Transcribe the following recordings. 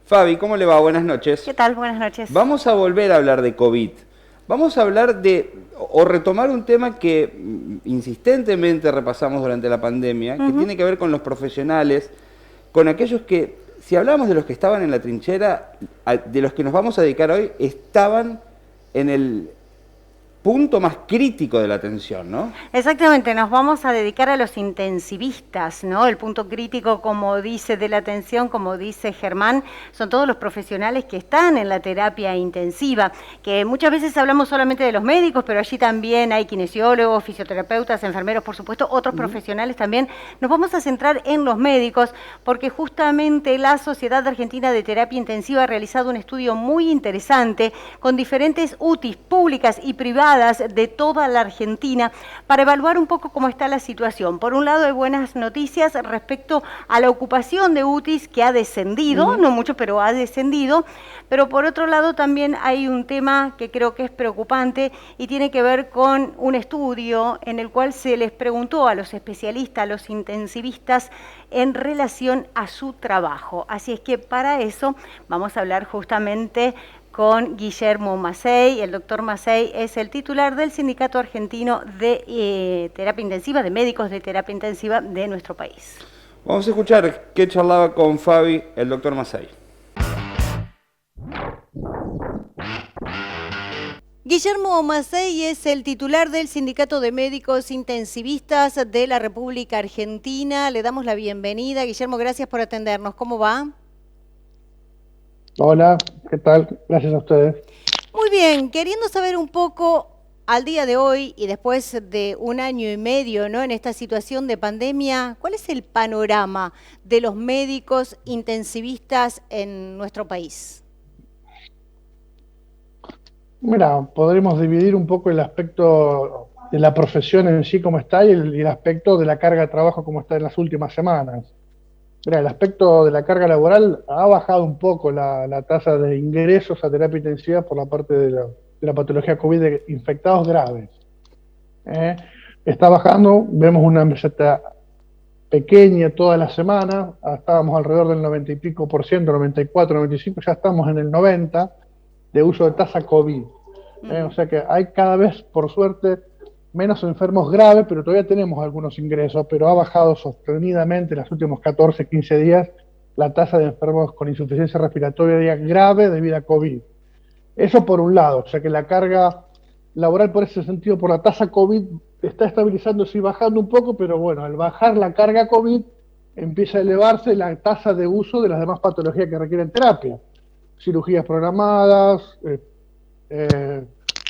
Fabi, ¿cómo le va? Buenas noches. ¿Qué tal? Buenas noches. Vamos a volver a hablar de COVID. Vamos a hablar o retomar un tema que insistentemente repasamos durante la pandemia, que tiene que ver con los profesionales, con aquellos que, si hablamos de los que estaban en la trinchera, de los que nos vamos a dedicar hoy, estaban en el punto más crítico de la atención, ¿no? Exactamente, nos vamos a dedicar a los intensivistas, ¿no? El punto crítico, como dice, de la atención, como dice Germán, son todos los profesionales que están en la terapia intensiva, que muchas veces hablamos solamente de los médicos, pero allí también hay kinesiólogos, fisioterapeutas, enfermeros, por supuesto, otros profesionales también. Nos vamos a centrar en los médicos, porque justamente la Sociedad Argentina de Terapia Intensiva ha realizado un estudio muy interesante con diferentes UTIs públicas y privadas de toda la Argentina para evaluar un poco cómo está la situación. Por un lado, hay buenas noticias respecto a la ocupación de UTIs, que ha descendido, no mucho, pero ha descendido, pero por otro lado también hay un tema que creo que es preocupante y tiene que ver con un estudio en el cual se les preguntó a los especialistas, a los intensivistas, en relación a su trabajo. Así es que para eso vamos a hablar justamente con Guillermo Macei. El doctor Macei es el titular del Sindicato Argentino de Terapia Intensiva, de médicos de terapia intensiva de nuestro país. Vamos a escuchar qué charlaba con Fabi el doctor Macei. Guillermo Macei es el titular del Sindicato de Médicos Intensivistas de la República Argentina. Le damos la bienvenida. Guillermo, gracias por atendernos. ¿Cómo va? Hola, ¿qué tal? Gracias a ustedes. Muy bien, queriendo saber un poco al día de hoy y después de un año y medio, ¿no?, en esta situación de pandemia, ¿cuál es el panorama de los médicos intensivistas en nuestro país? Mira, podremos dividir un poco el aspecto de la profesión en sí como está y el aspecto de la carga de trabajo como está en las últimas semanas. Mira, el aspecto de la carga laboral ha bajado un poco la tasa de ingresos a terapia intensiva por la parte de la patología COVID de infectados graves. Está bajando, vemos una meseta pequeña toda la semana, estábamos alrededor del 90 y pico por ciento, 94, 95, ya estamos en el 90 de uso de tasa COVID. O sea que hay cada vez, por suerte, menos enfermos graves, pero todavía tenemos algunos ingresos, pero ha bajado sostenidamente en los últimos 14, 15 días la tasa de enfermos con insuficiencia respiratoria grave debido a COVID. Eso por un lado, o sea que la carga laboral por ese sentido, por la tasa COVID, está estabilizándose y bajando un poco, pero bueno, al bajar la carga COVID, empieza a elevarse la tasa de uso de las demás patologías que requieren terapia. Cirugías programadas,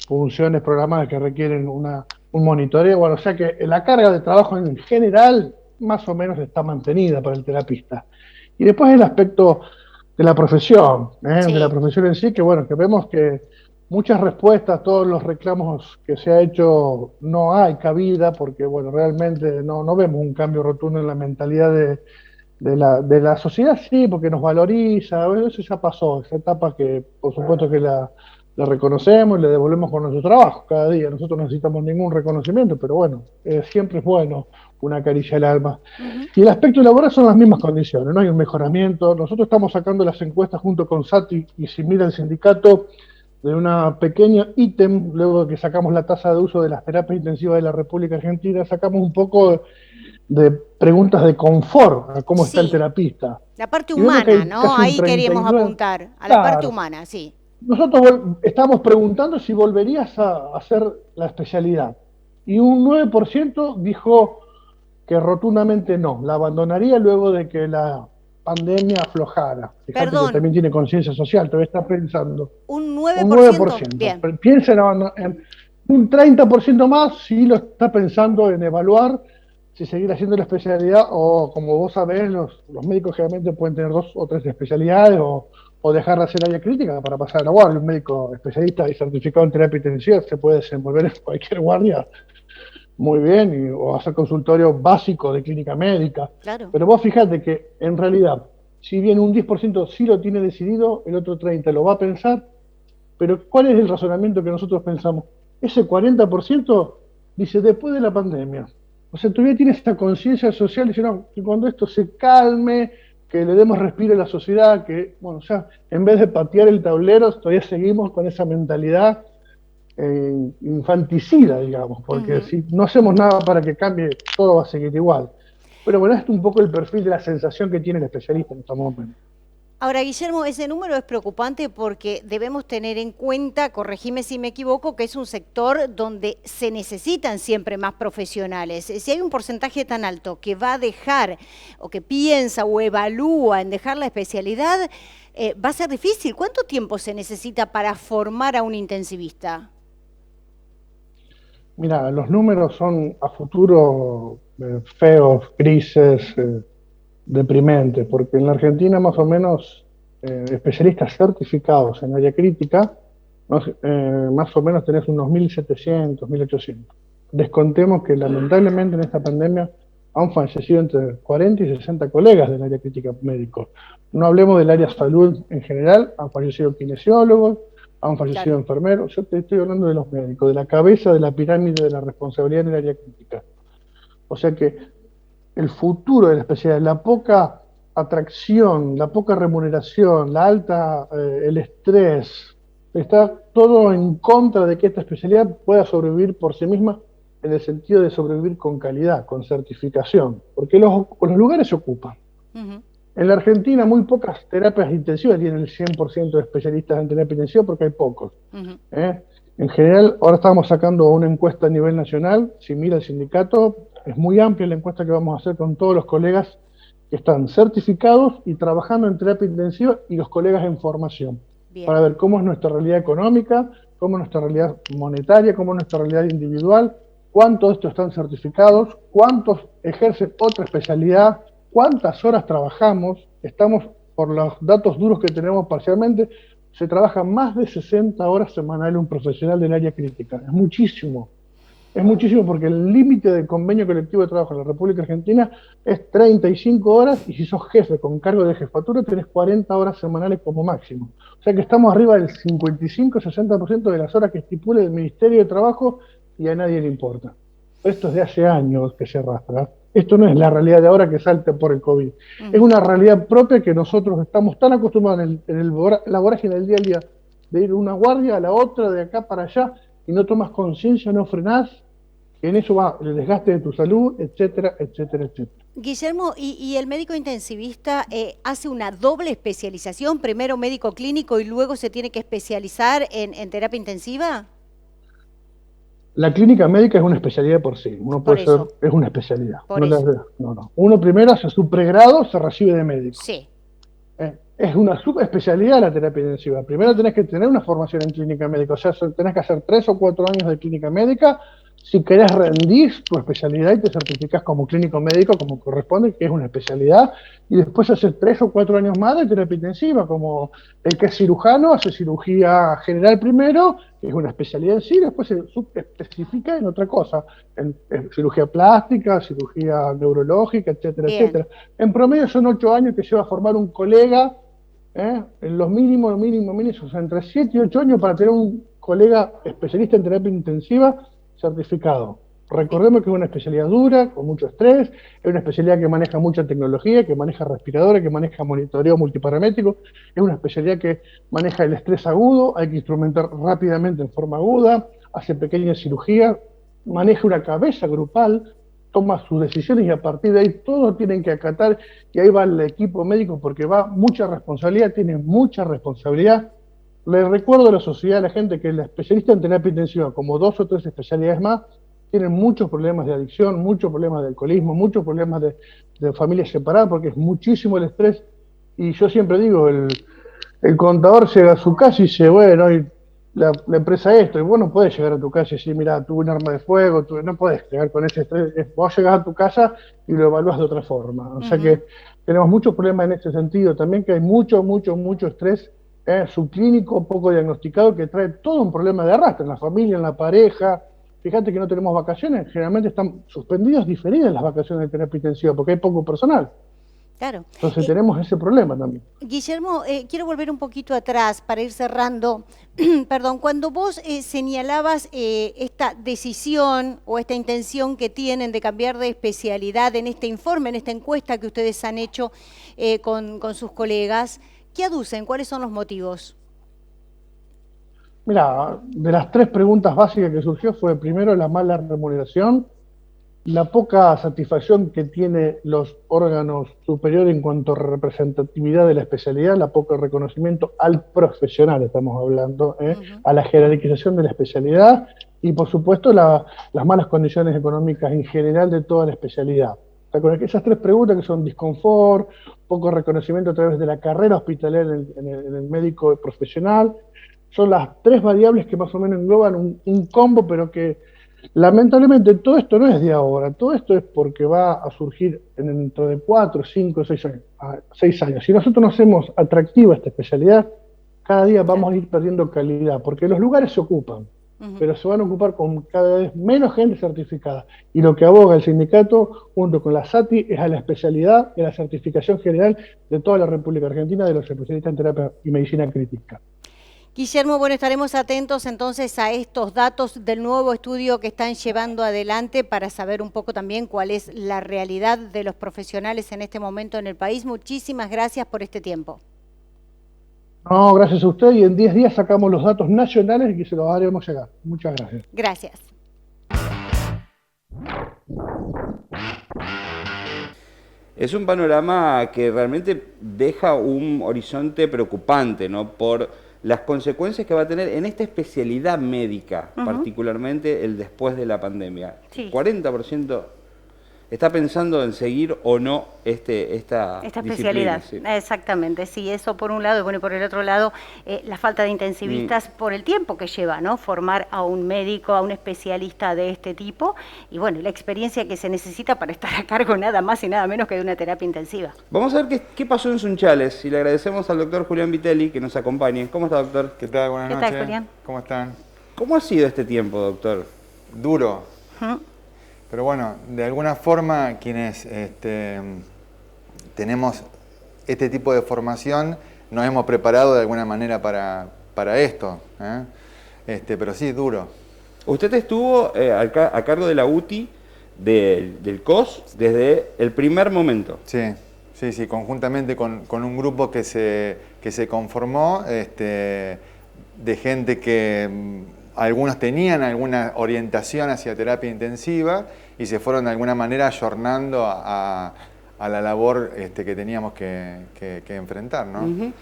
funciones programadas que requieren un monitoreo, bueno, o sea que la carga de trabajo en general más o menos está mantenida para el terapista. Y después el aspecto de la profesión, Sí. de la profesión en sí, que bueno, que vemos que muchas respuestas a todos los reclamos que se ha hecho no hay cabida, porque bueno, realmente no vemos un cambio rotundo en la mentalidad de la sociedad, sí, porque nos valoriza, bueno, eso ya pasó, esa etapa que por supuesto que la reconocemos y le devolvemos con nuestro trabajo cada día. Nosotros no necesitamos ningún reconocimiento, pero bueno, siempre es bueno una caricia al alma. Y el aspecto laboral son las mismas condiciones, no hay un mejoramiento. Nosotros estamos sacando las encuestas junto con SATI y Simira, el sindicato, de una pequeña ítem, luego de que sacamos la tasa de uso de las terapias intensivas de la República Argentina, sacamos un poco de preguntas de confort a cómo está el terapista. La parte humana, ¿no? Ahí queríamos apuntar, a la parte humana, sí. Nosotros estamos preguntando si volverías a hacer la especialidad. Y un 9% dijo que rotundamente no, la abandonaría luego de que la pandemia aflojara. Fíjate que también tiene conciencia social, todavía está pensando. Un 9%. Un 9%. Bien. Piensa en un 30% más, sí lo está pensando en evaluar si seguir haciendo la especialidad o, como vos sabés, los médicos generalmente pueden tener 2 o 3 especialidades o dejar de hacer área crítica para pasar a la guardia. Un médico especialista y certificado en terapia intensiva se puede desenvolver en cualquier guardia muy bien, o hacer consultorio básico de clínica médica. Claro. Pero vos fijate que en realidad, si bien un 10% sí lo tiene decidido, el otro 30% lo va a pensar, pero ¿cuál es el razonamiento que nosotros pensamos? Ese 40% dice, después de la pandemia. O sea, todavía tiene esta conciencia social, dice, no, que cuando esto se calme, que le demos respiro a la sociedad, que, bueno, o sea, en vez de patear el tablero, todavía seguimos con esa mentalidad infanticida, digamos, porque Ujú. si no hacemos nada para que cambie, todo va a seguir igual. Pero bueno, este es un poco el perfil de la sensación que tiene el especialista en estos momentos. Ahora, Guillermo, ese número es preocupante porque debemos tener en cuenta, corregime si me equivoco, que es un sector donde se necesitan siempre más profesionales. Si hay un porcentaje tan alto que va a dejar, o que piensa o evalúa en dejar la especialidad, va a ser difícil. ¿Cuánto tiempo se necesita para formar a un intensivista? Mira, los números son a futuro feos, grises, deprimentes, porque en la Argentina más o menos especialistas certificados en área crítica, más o menos tenés unos 1.700, 1.800. Descontemos que lamentablemente en esta pandemia han fallecido entre 40 y 60 colegas del área crítica médico. No hablemos del área salud en general, han fallecido kinesiólogos, han fallecido Claro. enfermeros. Yo te estoy hablando de los médicos, de la cabeza de la pirámide de la responsabilidad en el área crítica. O sea que el futuro de la especialidad, la poca atracción, la poca remuneración, la alta, el estrés, está todo en contra de que esta especialidad pueda sobrevivir por sí misma en el sentido de sobrevivir con calidad, con certificación, porque los lugares se ocupan. Ujú. En la Argentina muy pocas terapias intensivas tienen el 100% de especialistas en terapia intensiva porque hay pocos. Ujú. ¿Eh? En general, ahora estamos sacando una encuesta a nivel nacional, si mira el sindicato, es muy amplia la encuesta que vamos a hacer con todos los colegas que están certificados y trabajando en terapia intensiva y los colegas en formación, Bien. para ver cómo es nuestra realidad económica, cómo es nuestra realidad monetaria, cómo es nuestra realidad individual, cuántos de estos están certificados, cuántos ejercen otra especialidad, cuántas horas trabajamos, estamos por los datos duros que tenemos parcialmente, se trabaja más de 60 horas semanales un profesional del área crítica. Es muchísimo porque el límite del convenio colectivo de trabajo en la República Argentina es 35 horas y si sos jefe con cargo de jefatura tenés 40 horas semanales como máximo. O sea que estamos arriba del 55-60% de las horas que estipula el Ministerio de Trabajo y a nadie le importa. Esto es de hace años que se arrastra. Esto no es la realidad de ahora que salta por el COVID. Es Ujú. una realidad propia que nosotros estamos tan acostumbrados la vorágine del día al día de ir de una guardia a la otra, de acá para allá, y no tomas conciencia, no frenás, que en eso va el desgaste de tu salud, etcétera, etcétera, etcétera. Guillermo, ¿y el médico intensivista hace una doble especialización, primero médico clínico y luego se tiene que especializar en terapia intensiva? La clínica médica es una especialidad por sí. Uno Por puede ser, eso, es una especialidad. por eso. No. Uno primero hace su pregrado, se recibe de médico. Sí. Es una subespecialidad la terapia intensiva. Primero tenés que tener una formación en clínica médica, o sea, tenés que hacer 3 o 4 años de clínica médica. Si querés rendir tu especialidad y te certificás como clínico médico, como corresponde, que es una especialidad, y después haces 3 o 4 años más de terapia intensiva, como el que es cirujano hace cirugía general primero, que es una especialidad en sí, después se subespecifica en otra cosa, en cirugía plástica, cirugía neurológica, etcétera, Bien. etcétera. En promedio son 8 años que lleva a formar un colega. En los mínimos, o sea, entre 7 y 8 años para tener un colega especialista en terapia intensiva certificado. Recordemos que es una especialidad dura, con mucho estrés, es una especialidad que maneja mucha tecnología, que maneja respiradores, que maneja monitoreo multiparamétrico, es una especialidad que maneja el estrés agudo, hay que instrumentar rápidamente en forma aguda, hace pequeñas cirugías, maneja una cabeza grupal, toma sus decisiones y a partir de ahí todos tienen que acatar y ahí va el equipo médico porque va mucha responsabilidad, tiene mucha responsabilidad. Les recuerdo a la sociedad, a la gente, que el especialista en terapia intensiva, como 2 o 3 especialidades más, tienen muchos problemas de adicción, muchos problemas de alcoholismo, muchos problemas de familias separadas, porque es muchísimo el estrés. Y yo siempre digo, el contador llega a su casa y dice, bueno, y la empresa esto, y vos no podés llegar a tu casa y decir, mira, tuve un arma de fuego, no podés llegar con ese estrés, vos llegás a tu casa y lo evaluás de otra forma. O sea Ujú. que tenemos muchos problemas en ese sentido, también que hay mucho estrés subclínico, poco diagnosticado, que trae todo un problema de arrastre en la familia, en la pareja. Fíjate que no tenemos vacaciones, generalmente están suspendidas, diferidas las vacaciones de terapia intensiva, porque hay poco personal. Claro. Entonces tenemos ese problema también. Guillermo, quiero volver un poquito atrás para ir cerrando. Perdón, cuando vos señalabas esta decisión o esta intención que tienen de cambiar de especialidad en este informe, en esta encuesta que ustedes han hecho con sus colegas, ¿qué aducen? ¿Cuáles son los motivos? Mira, de las tres preguntas básicas que surgió fue primero la mala remuneración, la poca satisfacción que tiene los órganos superiores en cuanto a representatividad de la especialidad, la poco reconocimiento al profesional, estamos hablando, a la jerarquización de la especialidad y por supuesto las malas condiciones económicas en general de toda la especialidad. O sea, con esas tres preguntas que son disconfort, poco reconocimiento a través de la carrera hospitalaria en el médico profesional, son las tres variables que más o menos engloban un combo, pero que lamentablemente todo esto no es de ahora, todo esto es porque va a surgir dentro de 4, 5, 6 años. Si nosotros no hacemos atractiva esta especialidad, cada día vamos a ir perdiendo calidad, porque los lugares se ocupan, pero se van a ocupar con cada vez menos gente certificada. Y lo que aboga el sindicato, junto con la SATI, es a la especialidad y a la certificación general de toda la República Argentina de los especialistas en terapia y medicina crítica. Guillermo, bueno, estaremos atentos entonces a estos datos del nuevo estudio que están llevando adelante para saber un poco también cuál es la realidad de los profesionales en este momento en el país. Muchísimas gracias por este tiempo. No, gracias a usted y en 10 días sacamos los datos nacionales y se los haremos llegar. Muchas gracias. Gracias. Es un panorama que realmente deja un horizonte preocupante, ¿no? Por las consecuencias que va a tener en esta especialidad médica, particularmente el después de la pandemia. Sí. 40% está pensando en seguir o no esta especialidad. Sí. Exactamente, sí, eso por un lado, y bueno, y por el otro lado, la falta de intensivistas por el tiempo que lleva, ¿no? Formar a un médico, a un especialista de este tipo, y bueno, la experiencia que se necesita para estar a cargo nada más y nada menos que de una terapia intensiva. Vamos a ver qué pasó en Sunchales, y le agradecemos al doctor Julián Vitelli que nos acompañe. ¿Cómo está, doctor? ¿Qué tal? Buenas noches. ¿Qué tal, Julián? ¿Cómo están? ¿Cómo ha sido este tiempo, doctor? Duro. Pero bueno, de alguna forma quienes tenemos este tipo de formación nos hemos preparado de alguna manera para esto. Pero sí, duro. Usted estuvo a cargo de la UTI del COS desde el primer momento. Sí, conjuntamente con un grupo que se conformó de gente que algunos tenían alguna orientación hacia terapia intensiva y se fueron de alguna manera ayornando a la labor que teníamos que enfrentar, ¿no?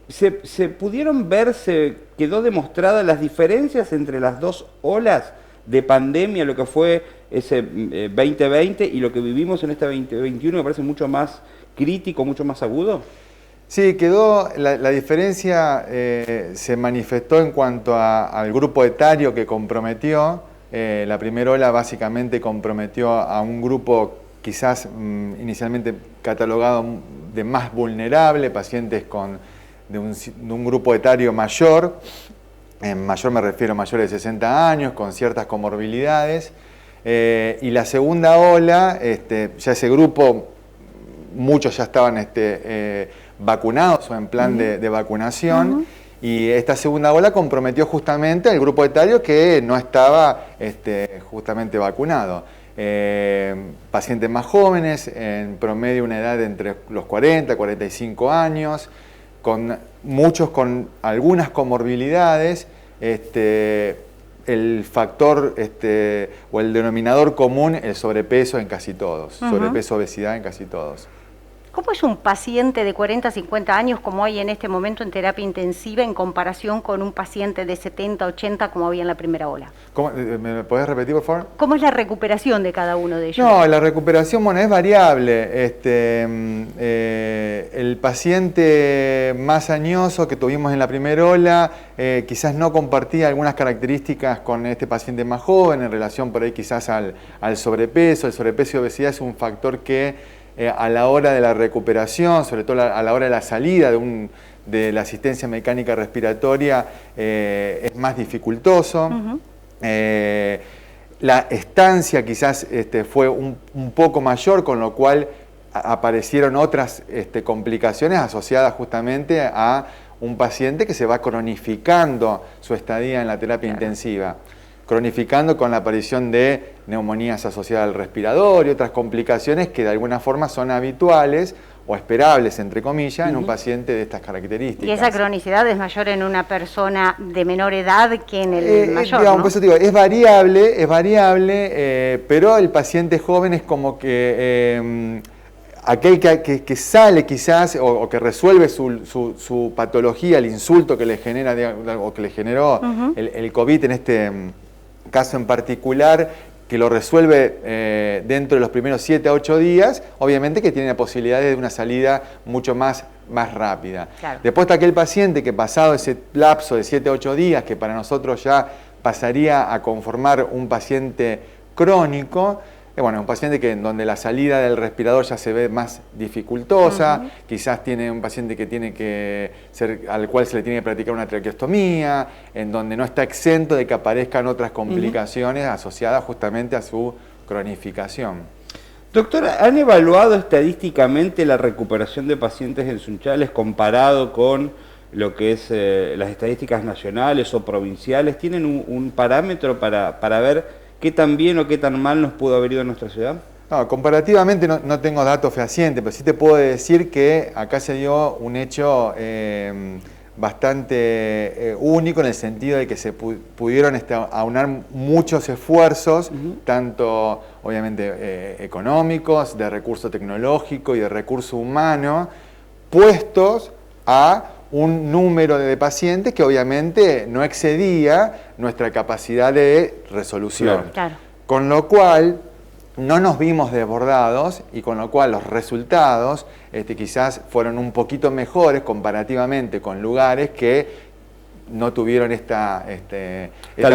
¿Se pudieron ver, se quedó demostrada las diferencias entre las dos olas de pandemia, lo que fue ese 2020 y lo que vivimos en este 2021, me parece mucho más crítico, mucho más agudo? Sí, quedó, la diferencia se manifestó en cuanto al grupo etario que comprometió. La primera ola básicamente comprometió a un grupo quizás inicialmente catalogado de más vulnerable, pacientes de un grupo etario mayor. En mayor me refiero a mayores de 60 años, con ciertas comorbilidades. Y la segunda ola, ya ese grupo, muchos ya estaban vacunados o en plan de vacunación, y esta segunda ola comprometió justamente al grupo etario que no estaba justamente vacunado. Pacientes más jóvenes, en promedio una edad de entre los 40 y 45 años, muchos con algunas comorbilidades. El factor o el denominador común, el sobrepeso en casi todos, sobrepeso, obesidad en casi todos. ¿Cómo es un paciente de 40 a 50 años como hay en este momento en terapia intensiva en comparación con un paciente de 70, 80 como había en la primera ola? ¿Me podés repetir, por favor? ¿Cómo es la recuperación de cada uno de ellos? No, la recuperación, es variable. El paciente más añoso que tuvimos en la primera ola quizás no compartía algunas características con este paciente más joven en relación por ahí quizás al sobrepeso. El sobrepeso y obesidad es un factor que a la hora de la recuperación, sobre todo a la hora de la salida de la asistencia mecánica respiratoria, es más dificultoso. La estancia quizás fue un poco mayor, con lo cual aparecieron otras complicaciones asociadas justamente a un paciente que se va cronificando su estadía en la terapia intensiva, cronificando con la aparición de neumonías asociadas al respirador y otras complicaciones que de alguna forma son habituales o esperables, entre comillas, en un paciente de estas características. Y esa cronicidad es mayor en una persona de menor edad que en el mayor, digamos, ¿no? por eso digo, es variable, pero el paciente joven es como que aquel que sale quizás o que resuelve su patología, el insulto que le genera o que le generó el COVID en este caso en particular, que lo resuelve dentro de los primeros 7 a 8 días, obviamente que tiene la posibilidad de una salida mucho más rápida. Claro. Después está aquel paciente que pasado ese lapso de 7 a 8 días, que para nosotros ya pasaría a conformar un paciente crónico, un paciente en donde la salida del respirador ya se ve más dificultosa, quizás tiene un paciente que tiene que ser, al cual se le tiene que practicar una traqueostomía, en donde no está exento de que aparezcan otras complicaciones asociadas justamente a su cronificación. Doctora, ¿han evaluado estadísticamente la recuperación de pacientes en Sunchales comparado con lo que es las estadísticas nacionales o provinciales? ¿Tienen un parámetro para ver qué tan bien o qué tan mal nos pudo haber ido en nuestra ciudad? No, comparativamente no tengo datos fehacientes, pero sí te puedo decir que acá se dio un hecho bastante único en el sentido de que se pudieron aunar muchos esfuerzos, tanto obviamente económicos, de recurso tecnológico y de recurso humano, puestos a un número de pacientes que obviamente no excedía nuestra capacidad de resolución. Claro. Con lo cual no nos vimos desbordados y con lo cual los resultados quizás fueron un poquito mejores comparativamente con lugares que no tuvieron esta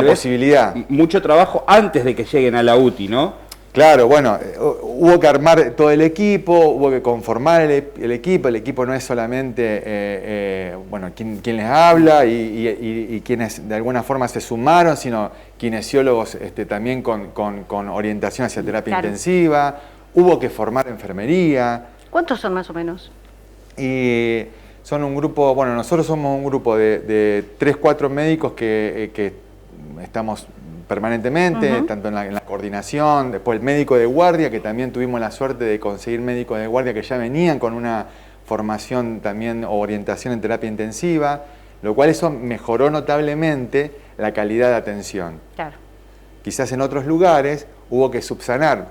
posibilidad. Mucho trabajo antes de que lleguen a la UTI, ¿no? Claro, hubo que armar todo el equipo, hubo que conformar el equipo no es solamente quien les habla y quienes de alguna forma se sumaron, sino kinesiólogos también con orientación hacia terapia intensiva, hubo que formar enfermería. ¿Cuántos son más o menos? Y son un grupo, nosotros somos un grupo de 3, 4 médicos que estamos permanentemente, tanto en la coordinación, después el médico de guardia, que también tuvimos la suerte de conseguir médicos de guardia que ya venían con una formación también o orientación en terapia intensiva, lo cual eso mejoró notablemente la calidad de atención. Claro. Quizás en otros lugares hubo que subsanar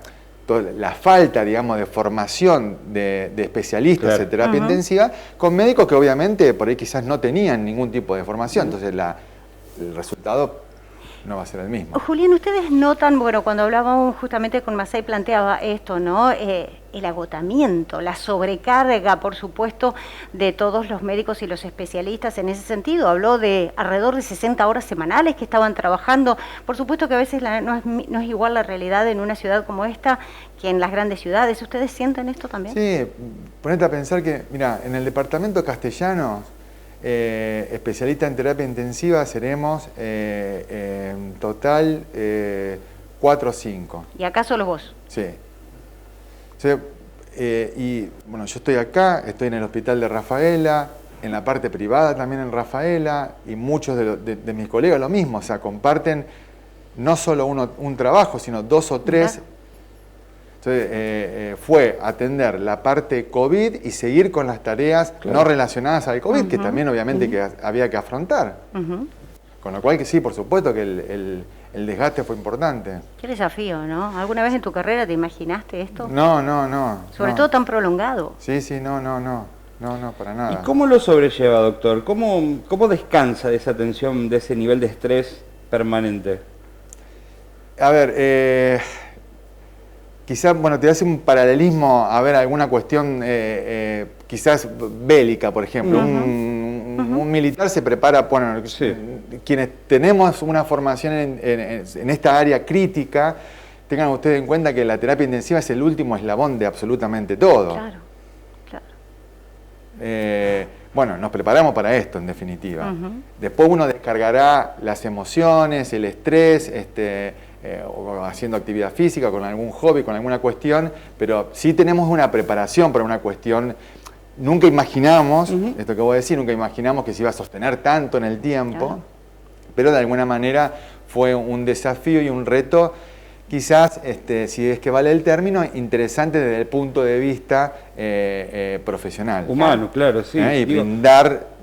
la falta, digamos, de formación de especialistas en terapia intensiva con médicos que obviamente por ahí quizás no tenían ningún tipo de formación, entonces el resultado no va a ser el mismo. Julián, ustedes notan, cuando hablábamos justamente con Masay planteaba esto, ¿no? El agotamiento, la sobrecarga, por supuesto, de todos los médicos y los especialistas en ese sentido. Habló de alrededor de 60 horas semanales que estaban trabajando. Por supuesto que a veces no es igual la realidad en una ciudad como esta que en las grandes ciudades. ¿Ustedes sienten esto también? Sí, ponete a pensar que, mira, en el departamento castellano, especialista en terapia intensiva seremos en total 4 o 5. ¿Y acá solo vos? Sí. Yo estoy acá, estoy en el hospital de Rafaela, en la parte privada también en Rafaela, y muchos de mis colegas lo mismo, comparten no solo un trabajo, sino 2 o 3. Entonces, fue atender la parte COVID y seguir con las tareas no relacionadas al COVID, que también obviamente que había que afrontar. Con lo cual que sí, por supuesto que el desgaste fue importante. Qué desafío, ¿no? ¿Alguna vez en tu carrera te imaginaste esto? No. Sobre todo tan prolongado. Sí, no, para nada. ¿Y cómo lo sobrelleva, doctor? ¿Cómo descansa de esa tensión, de ese nivel de estrés permanente? A ver, quizás, te hace un paralelismo a ver alguna cuestión quizás bélica, por ejemplo. Un militar se prepara, quienes tenemos una formación en esta área crítica, tengan ustedes en cuenta que la terapia intensiva es el último eslabón de absolutamente todo. Claro. Nos preparamos para esto, en definitiva. Después uno descargará las emociones, el estrés, o haciendo actividad física, con algún hobby, con alguna cuestión, pero sí tenemos una preparación para una cuestión. Nunca imaginamos, esto que voy a decir, nunca imaginamos que se iba a sostener tanto en el tiempo, pero de alguna manera fue un desafío y un reto, quizás, si es que vale el término, interesante desde el punto de vista profesional. Humano, claro, sí. Y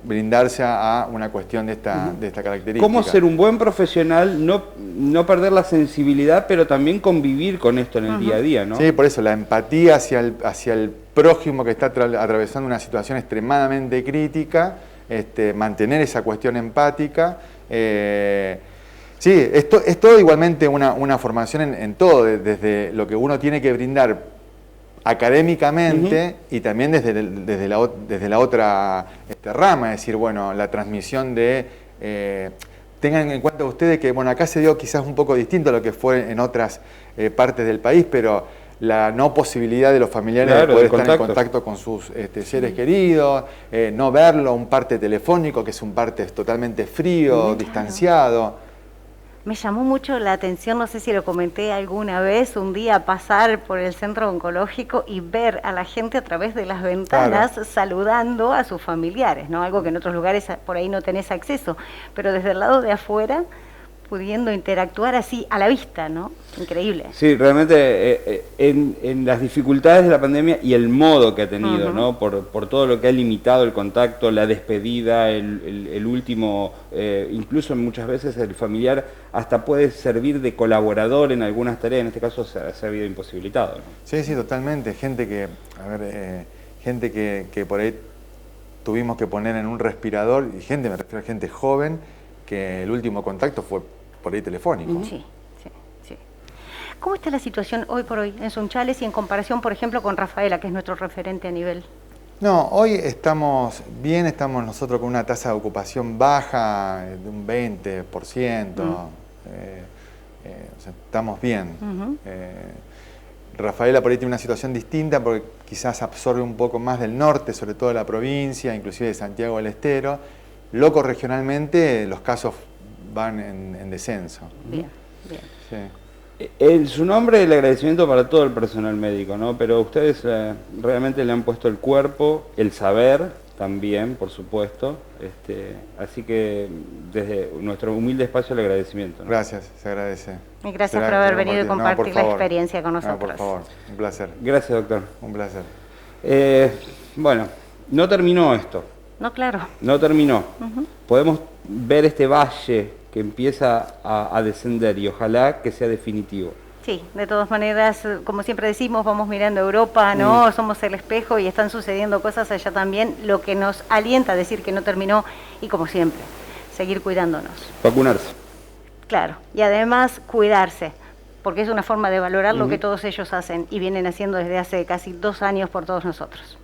brindarse a una cuestión de esta característica. ¿Cómo ser un buen profesional, no perder la sensibilidad, pero también convivir con esto en el día a día, ¿no? Sí, por eso, la empatía hacia el prójimo que está atravesando una situación extremadamente crítica, mantener esa cuestión empática. Sí, es todo igualmente una formación en todo, desde lo que uno tiene que brindar académicamente y también desde la otra rama, es decir, bueno, la transmisión tengan en cuenta ustedes que, bueno, acá se dio quizás un poco distinto a lo que fue en otras partes del país, pero la no posibilidad de los familiares de poder estar en contacto con sus seres queridos, no verlo, un parte telefónico, que es un parte totalmente frío, distanciado. Me llamó mucho la atención, no sé si lo comenté alguna vez, un día pasar por el centro oncológico y ver a la gente a través de las ventanas saludando a sus familiares, ¿no? Algo que en otros lugares por ahí no tenés acceso, pero desde el lado de afuera pudiendo interactuar así a la vista, ¿no? Increíble. Sí, realmente en las dificultades de la pandemia y el modo que ha tenido, ¿no? Por todo lo que ha limitado el contacto, la despedida, el último, incluso muchas veces el familiar hasta puede servir de colaborador en algunas tareas, en este caso se ha habido imposibilitado, ¿no? Sí, sí, totalmente. Gente que por ahí tuvimos que poner en un respirador, y me refiero a gente joven, que el último contacto fue por ahí telefónico. Sí. ¿Cómo está la situación hoy por hoy en Sunchales y en comparación, por ejemplo, con Rafaela, que es nuestro referente a nivel? No, hoy estamos bien, estamos nosotros con una tasa de ocupación baja, de un 20%, o sea, estamos bien. Rafaela por ahí tiene una situación distinta porque quizás absorbe un poco más del norte, sobre todo de la provincia, inclusive de Santiago del Estero. Loco, regionalmente los casos van en descenso. Bien. Sí. En su nombre, el agradecimiento para todo el personal médico, ¿no? Pero ustedes realmente le han puesto el cuerpo, el saber también, por supuesto. Así que desde nuestro humilde espacio el agradecimiento, ¿no? Gracias, se agradece. Y gracias por haber venido y compartir la experiencia con nosotros. Por favor, un placer. Gracias, doctor. Un placer. Bueno, no terminó esto. No, claro. No terminó. Podemos ver este valle que empieza a descender y ojalá que sea definitivo. Sí, de todas maneras, como siempre decimos, vamos mirando a Europa, ¿no? Somos el espejo y están sucediendo cosas allá también, lo que nos alienta a decir que no terminó y, como siempre, seguir cuidándonos. Vacunarse. Claro, y además cuidarse, porque es una forma de valorar lo que todos ellos hacen y vienen haciendo desde hace casi 2 años por todos nosotros.